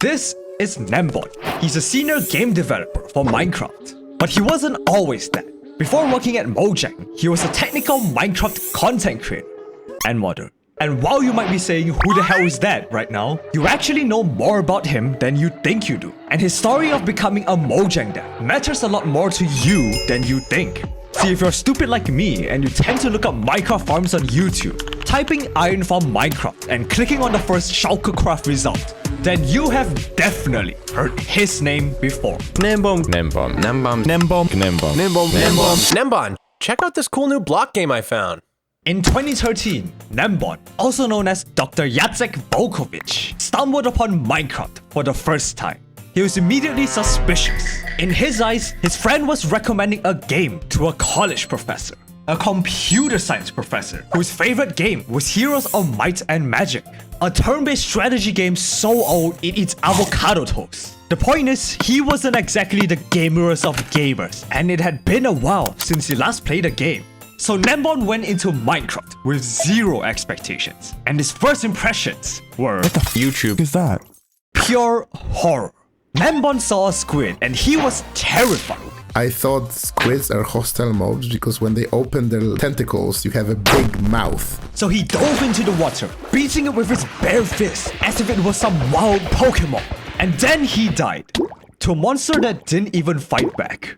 This is Gnembon. He's a senior game developer for Minecraft. But he wasn't always that. Before working at Mojang, he was a technical Minecraft content creator and modder. And while you might be saying, who the hell is that right now? You actually know more about him than you think you do. And his story of becoming a Mojang dev matters a lot more to you than you think. See, if you're stupid like me and you tend to look up Minecraft farms on YouTube, typing iron farm Minecraft and clicking on the first Shulker craft result, then you have definitely heard his name before. Gnembon. Gnembon. Gnembon. Gnembon. Gnembon. Gnembon. Gnembon. Gnembon. Check out this cool new block game I found. In 2013, Gnembon, also known as Dr. Jacek Volkovich, stumbled upon Minecraft for the first time. He was immediately suspicious. In his eyes, his friend was recommending a game to a college professor, a computer science professor whose favorite game was Heroes of Might and Magic, a turn-based strategy game so old it eats avocado toast. The point is, he wasn't exactly the gamerest of gamers, and it had been a while since he last played a game. So Gnembon went into Minecraft with zero expectations, and his first impressions were What the YouTube is that? pure horror. Gnembon saw a squid and he was terrified. I thought squids are hostile mobs because when they open their tentacles, you have a big mouth. So he dove into the water, beating it with his bare fist as if it was some wild Pokemon. And then he died to a monster that didn't even fight back.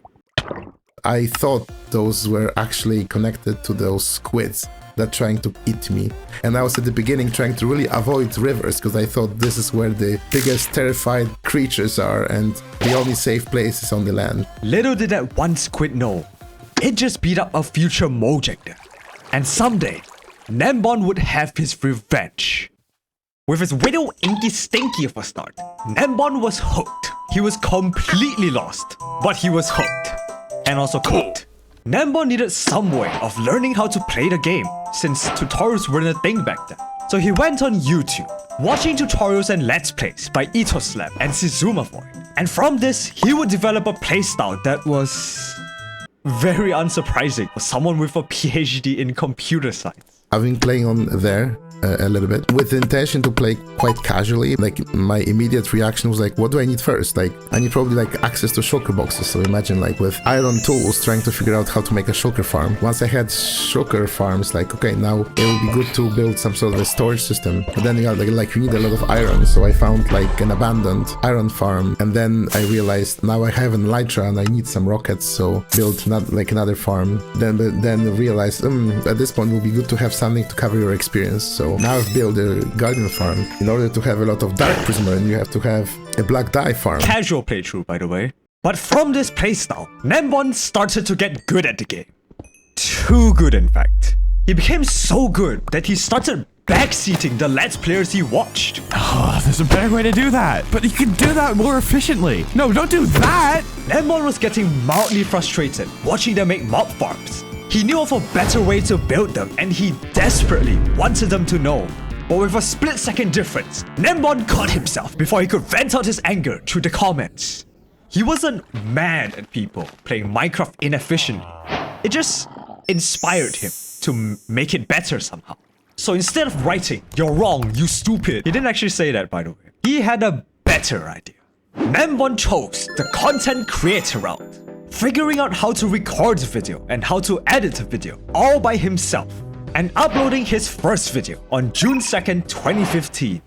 I thought those were actually connected to those squids that trying to eat me. And I was at the beginning trying to really avoid rivers because I thought this is where the biggest terrified creatures are and the only safe place is on the land. Little did that one squid know, it just beat up a future Mojang dev. And someday, Gnembon would have his revenge. With his widow inky stinky of a start, Gnembon was hooked. He was completely lost, but he was hooked. And also cooked. Gnembon needed some way of learning how to play the game, since tutorials weren't a thing back then. So he went on YouTube, watching tutorials and let's plays by Itoslab and Sizumavoid. And from this, he would develop a playstyle that was very unsurprising for someone with a PhD in computer science. I've been playing on there a little bit with the intention to play quite casually. Like my immediate reaction was like, what do I need first? Like I need probably like access to shulker boxes. So imagine like with iron tools trying to figure out how to make a shulker farm. Once I had shulker farms, like okay, now it would be good to build some sort of a storage system. But then you need a lot of iron. So I found like an abandoned iron farm, and then I realized now I have an elytra and I need some rockets. So built another farm. Then realized at this point it would be good to have something to cover your experience. So now I've built a garden farm. In order to have a lot of dark prismarine, you have to have a black dye farm. Casual playthrough, by the way. But from this playstyle, Gnembon started to get good at the game. Too good, in fact. He became so good that he started backseating the Let's Players he watched. Oh, there's a better way to do that. But you can do that more efficiently. No, don't do that. Gnembon was getting mildly frustrated watching them make mob farms. He knew of a better way to build them, and he desperately wanted them to know. But with a split-second difference, Gnembon caught himself before he could vent out his anger through the comments. He wasn't mad at people playing Minecraft inefficiently. It just inspired him to make it better somehow. So instead of writing, "You're wrong, you stupid," he didn't actually say that, by the way. He had a better idea. Gnembon chose the content creator route, figuring out how to record the video and how to edit the video all by himself, and uploading his first video on June 2nd, 2015.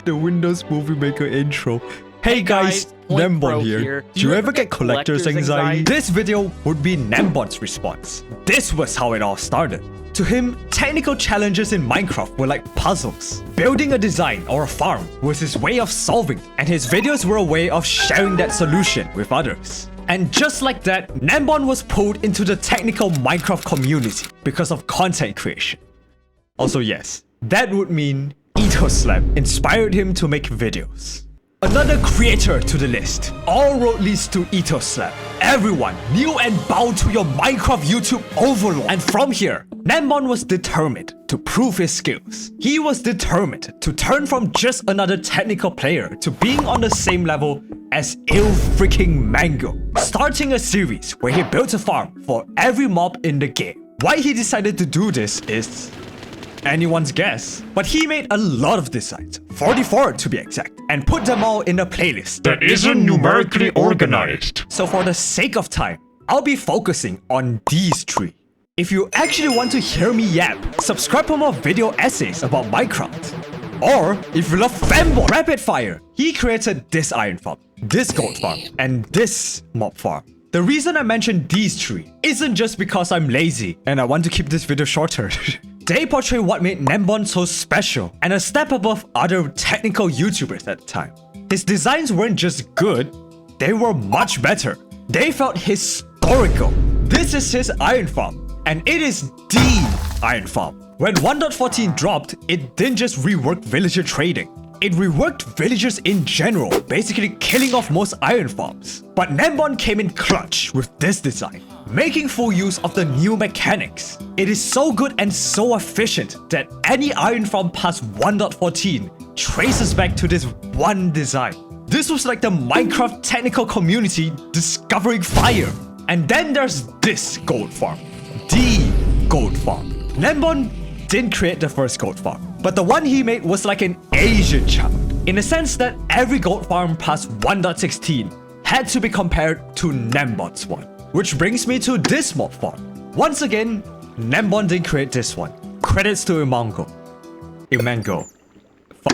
The Windows Movie Maker intro. Hey guys, Gnembon here. Do you ever get collector's anxiety? This video would be Gnembon's response. This was how it all started. To him, technical challenges in Minecraft were like puzzles. Building a design or a farm was his way of solving, and his videos were a way of sharing that solution with others. And just like that, Gnembon was pulled into the technical Minecraft community because of content creation. Also yes, that would mean Itoslab inspired him to make videos. Another creator to the list. All road leads to Itoslab. Everyone knew and bowed to your Minecraft YouTube overlord. And from here, Gnembon was determined to prove his skills. He was determined to turn from just another technical player to being on the same level as freaking Mango, starting a series where he built a farm for every mob in the game. Why he decided to do this is anyone's guess. But he made a lot of designs, 44 to be exact, and put them all in a playlist that isn't numerically organized. So for the sake of time, I'll be focusing on these 3. If you actually want to hear me yap, subscribe for more video essays about Minecraft. Or if you love fanboy rapid fire, he created this iron farm, this gold farm, and this mob farm. The reason I mentioned these 3 isn't just because I'm lazy and I want to keep this video shorter. They portray what made Gnembon so special and a step above other technical YouTubers at the time. His designs weren't just good, they were much better. They felt historical. This is his iron farm, and it is the iron farm. When 1.14 dropped, it didn't just rework villager trading. It reworked villagers in general, basically killing off most iron farms. But Gnembon came in clutch with this design, making full use of the new mechanics. It is so good and so efficient that any iron farm past 1.14 traces back to this one design. This was like the Minecraft technical community discovering fire. And then there's this gold farm, the gold farm. Gnembon didn't create the first gold farm, but the one he made was like an Asian child, in the sense that every gold farm past 1.16 had to be compared to Gnembon's one. Which brings me to this mob farm. Once again, Gnembon didn't create this one. Credits to Imango.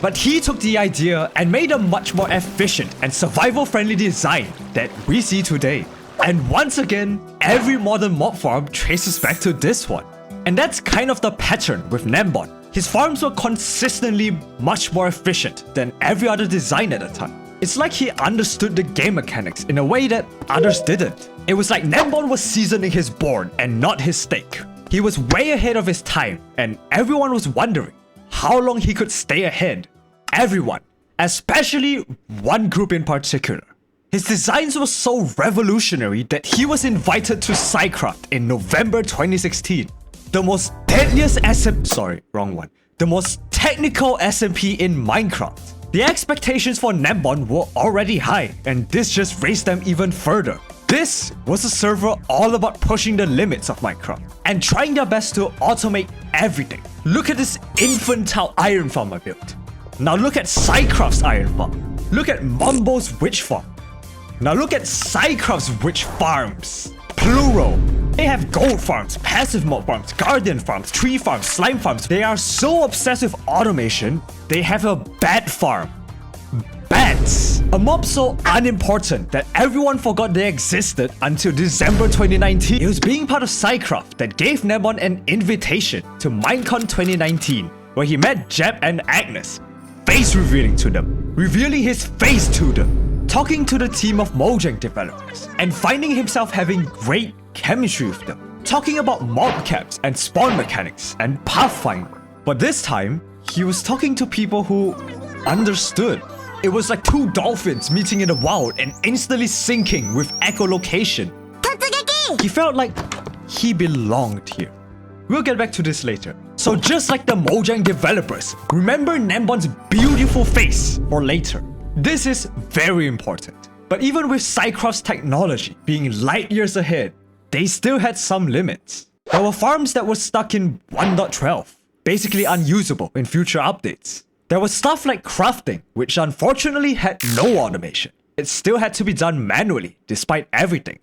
But he took the idea and made a much more efficient and survival-friendly design that we see today. And once again, every modern mob farm traces back to this one. And that's kind of the pattern with Gnembon. His farms were consistently much more efficient than every other design at the time. It's like he understood the game mechanics in a way that others didn't. It was like Gnembon was seasoning his board and not his steak. He was way ahead of his time, and everyone was wondering how long he could stay ahead. Everyone, especially one group in particular. His designs were so revolutionary that he was invited to SciCraft in November 2016. The most deadliest the most technical SMP in Minecraft. The expectations for Gnembon were already high, and this just raised them even further. This was a server all about pushing the limits of Minecraft and trying their best to automate everything. Look at this infantile iron farm I built. Now look at SciCraft's iron farm. Look at Mumbo's witch farm. Now look at SciCraft's witch farms. Plural. They have gold farms, passive mob farms, guardian farms, tree farms, slime farms. They are so obsessed with automation, they have a bat farm. Bats. A mob so unimportant that everyone forgot they existed until December 2019. It was being part of SciCraft that gave Gnembon an invitation to Minecon 2019, where he met Jeb and Agnes, face revealing to them, revealing his face to them, talking to the team of Mojang developers, and finding himself having great chemistry with them, talking about mob caps and spawn mechanics and Pathfinder. But this time, he was talking to people who understood. It was like two dolphins meeting in the wild and instantly syncing with echolocation. He felt like he belonged here. We'll get back to this later. So just like the Mojang developers, remember Gnembon's beautiful face for later. This is very important. But even with SciCraft's technology being light years ahead, they still had some limits. There were farms that were stuck in 1.12, basically unusable in future updates. There was stuff like crafting, which unfortunately had no automation. It still had to be done manually, despite everything.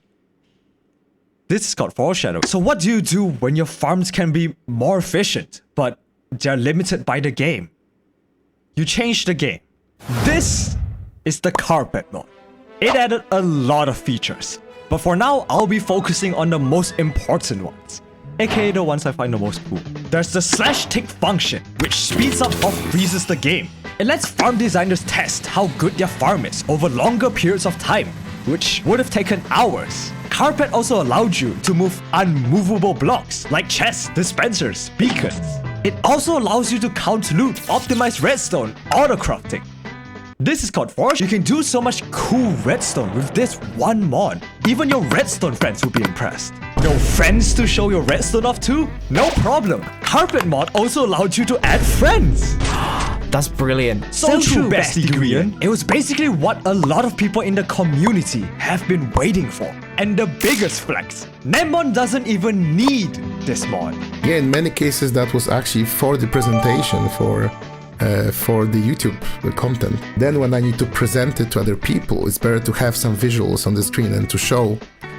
This is called foreshadowing. So what do you do when your farms can be more efficient, but they're limited by the game? You change the game. This is the carpet mod. It added a lot of features, but for now, I'll be focusing on the most important ones, aka the ones I find the most cool. There's the /tick function, which speeds up or freezes the game. It lets farm designers test how good their farm is over longer periods of time, which would have taken hours. Carpet also allowed you to move unmovable blocks like chests, dispensers, beacons. It also allows you to count loot, optimize redstone, auto-crafting. This is called Forge. You can do so much cool redstone with this one mod. Even your redstone friends will be impressed. No friends to show your redstone off to? No problem. Carpet mod also allowed you to add friends. That's brilliant. So true, Bestie Korean. It was basically what a lot of people in the community have been waiting for. And the biggest flex, Gnembon doesn't even need this mod. Yeah, in many cases that was actually for the presentation, for the YouTube content. Then when I need to present it to other people, it's better to have some visuals on the screen and to show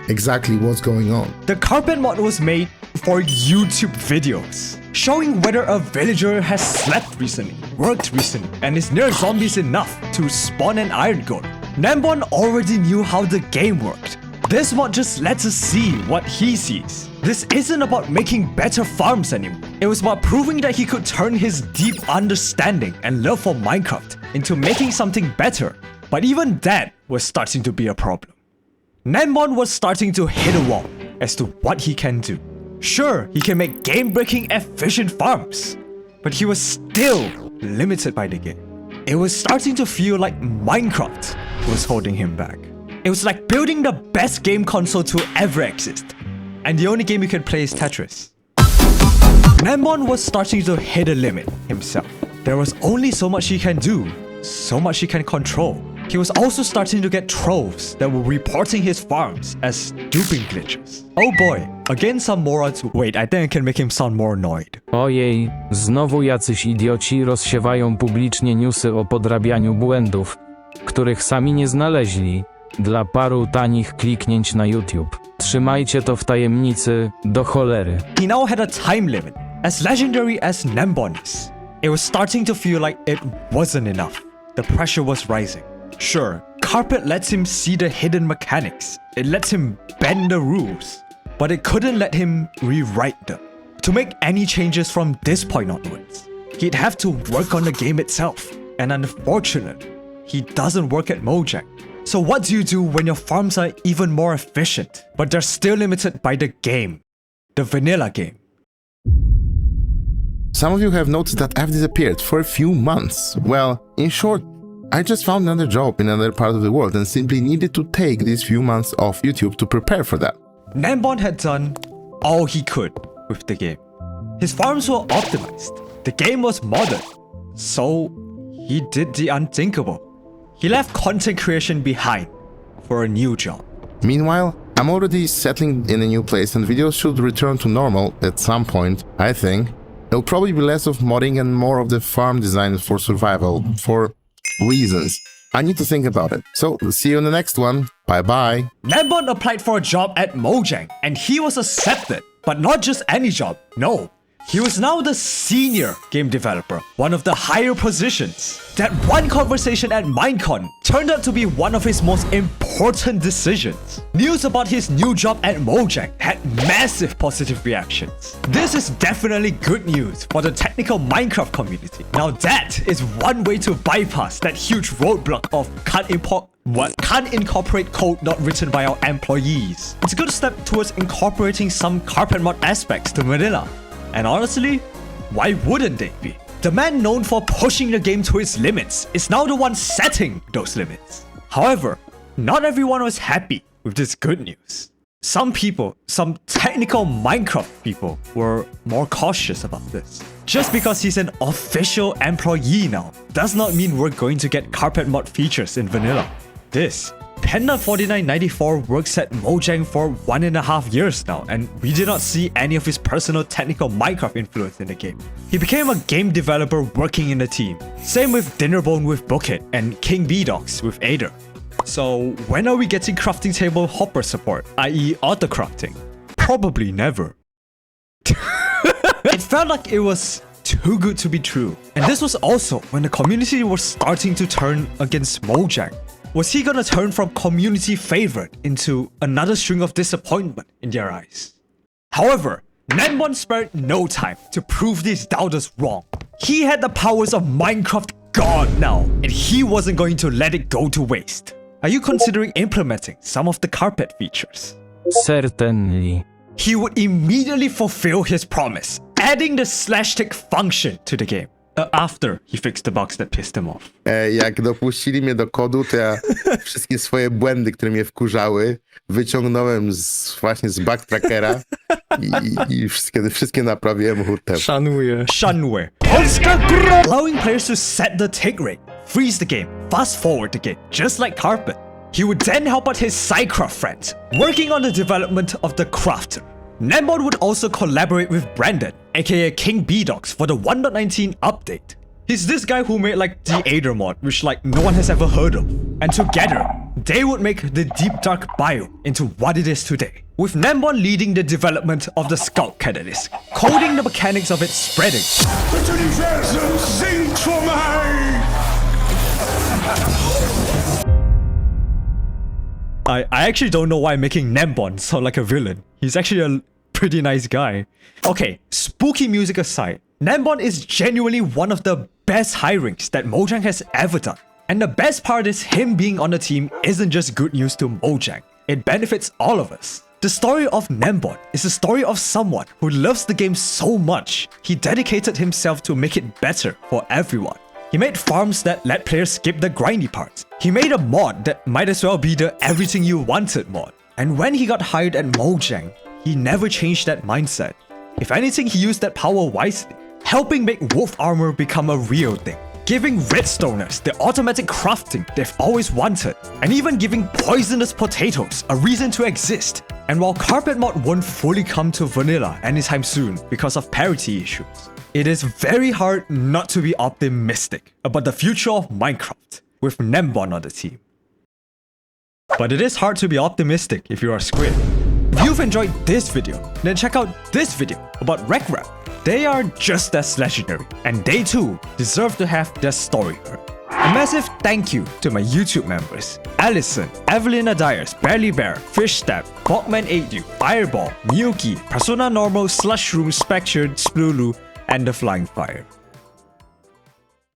exactly what's going on. The carpet mod was made for YouTube videos, showing whether a villager has slept recently, worked recently, and is near zombies enough to spawn an iron golem. Gnembon already knew how the game worked. This mod just lets us see what he sees. This isn't about making better farms anymore. It was about proving that he could turn his deep understanding and love for Minecraft into making something better. But even that was starting to be a problem. Gnembon was starting to hit a wall as to what he can do. Sure, he can make game-breaking efficient farms, but he was still limited by the game. It was starting to feel like Minecraft was holding him back. It was like building the best game console to ever exist, and the only game you could play is Tetris. Gnembon was starting to hit a limit himself. There was only so much he can do, so much he can control. He was also starting to get trolls that were reporting his farms as duping glitches. Oh boy, again some morons. Wait, I think I can make him sound more annoyed. Ojej, znowu jacyś idioci rozsiewają publicznie newsy o podrabianiu błędów, których sami nie znaleźli, dla paru tanich kliknięć na YouTube. Trzymajcie to w tajemnicy do cholery. He now had a time limit. As legendary as Gnembon is, it was starting to feel like it wasn't enough. The pressure was rising. Sure, Carpet lets him see the hidden mechanics. It lets him bend the rules. But it couldn't let him rewrite them. To make any changes from this point onwards, he'd have to work on the game itself. And unfortunately, he doesn't work at Mojang. So what do you do when your farms are even more efficient, but they're still limited by the game? The vanilla game. Some of you have noticed that I've disappeared for a few months. Well, in short, I just found another job in another part of the world and simply needed to take these few months off YouTube to prepare for that. Gnembon had done all he could with the game. His farms were optimized. The game was modern. So he did the unthinkable. He left content creation behind for a new job. Meanwhile, I'm already settling in a new place and videos should return to normal at some point, I think. It'll probably be less of modding and more of the farm design for survival, for reasons. I need to think about it. So, see you in the next one. Bye bye. Gnembon applied for a job at Mojang and he was accepted. But not just any job, no. He was now the senior game developer, one of the higher positions. That one conversation at Minecon turned out to be one of his most important decisions. News about his new job at Mojang had massive positive reactions. This is definitely good news for the technical Minecraft community. Now that is one way to bypass that huge roadblock of can't incorporate code not written by our employees. It's a good step towards incorporating some carpet mod aspects to vanilla. And honestly, why wouldn't they be? The man known for pushing the game to its limits is now the one setting those limits. However, not everyone was happy with this good news. Some people, some technical Minecraft people, were more cautious about this. Just because he's an official employee now does not mean we're going to get carpet mod features in vanilla. This Panda4994 works at Mojang for 1.5 years now, and we did not see any of his personal technical Minecraft influence in the game. He became a game developer working in the team. Same with Dinnerbone with Bookit and King B-Dogs with Ader. So when are we getting crafting table hopper support, i.e. auto-crafting? Probably never. It felt like it was too good to be true. And this was also when the community was starting to turn against Mojang. Was he gonna turn from community favorite into another string of disappointment in their eyes? However, Gnembon spared no time to prove these doubters wrong. He had the powers of Minecraft God now, and he wasn't going to let it go to waste. Are you considering implementing some of the carpet features? Certainly. He would immediately fulfill his promise, adding the /tick function to the game. After he fixed the bugs that pissed him off. Jak dopuścili mnie do kodu, to ja wszystkie swoje błędy, które mnie wkurzały, wyciągnąłem właśnie z backtrackera i wszystkie naprawiłem hurtem. Shanwei. Allowing players to set the tick rate, freeze the game, fast forward the game, just like Carpet. He would then help out his Psycraft friends, working on the development of the Crafter. Gnembon would also collaborate with Brandon, aka King B-Dogs, for the 1.19 update. He's this guy who made like the Aether mod, which like no one has ever heard of. And together, they would make the Deep Dark Bio into what it is today. With Gnembon leading the development of the Scout Catalyst, coding the mechanics of its spreading. I actually don't know why I'm making Gnembon sound like a villain. He's actually a pretty nice guy. Okay, spooky music aside, Gnembon is genuinely one of the best hirings that Mojang has ever done. And the best part is him being on the team isn't just good news to Mojang, it benefits all of us. The story of Gnembon is the story of someone who loves the game so much, he dedicated himself to make it better for everyone. He made farms that let players skip the grindy parts. He made a mod that might as well be the everything you wanted mod. And when he got hired at Mojang, he never changed that mindset. If anything, he used that power wisely, helping make wolf armor become a real thing, giving redstoners the automatic crafting they've always wanted, and even giving poisonous potatoes a reason to exist. And while Carpet mod won't fully come to vanilla anytime soon because of parity issues, it is very hard not to be optimistic about the future of Minecraft with Gnembon on the team. But it is hard to be optimistic if you are Squid. If you've enjoyed this video, then check out this video about RecRap. They are just as legendary, and they too deserve to have their story heard. A massive thank you to my YouTube members: Aaalison, Avelina Dyers, Bearlybear, Fishstab, Bogman8U, Ireball, Miyuki, Persona Normal, SludgeShroom, Spectere, Splulu, and TheFlyingFire.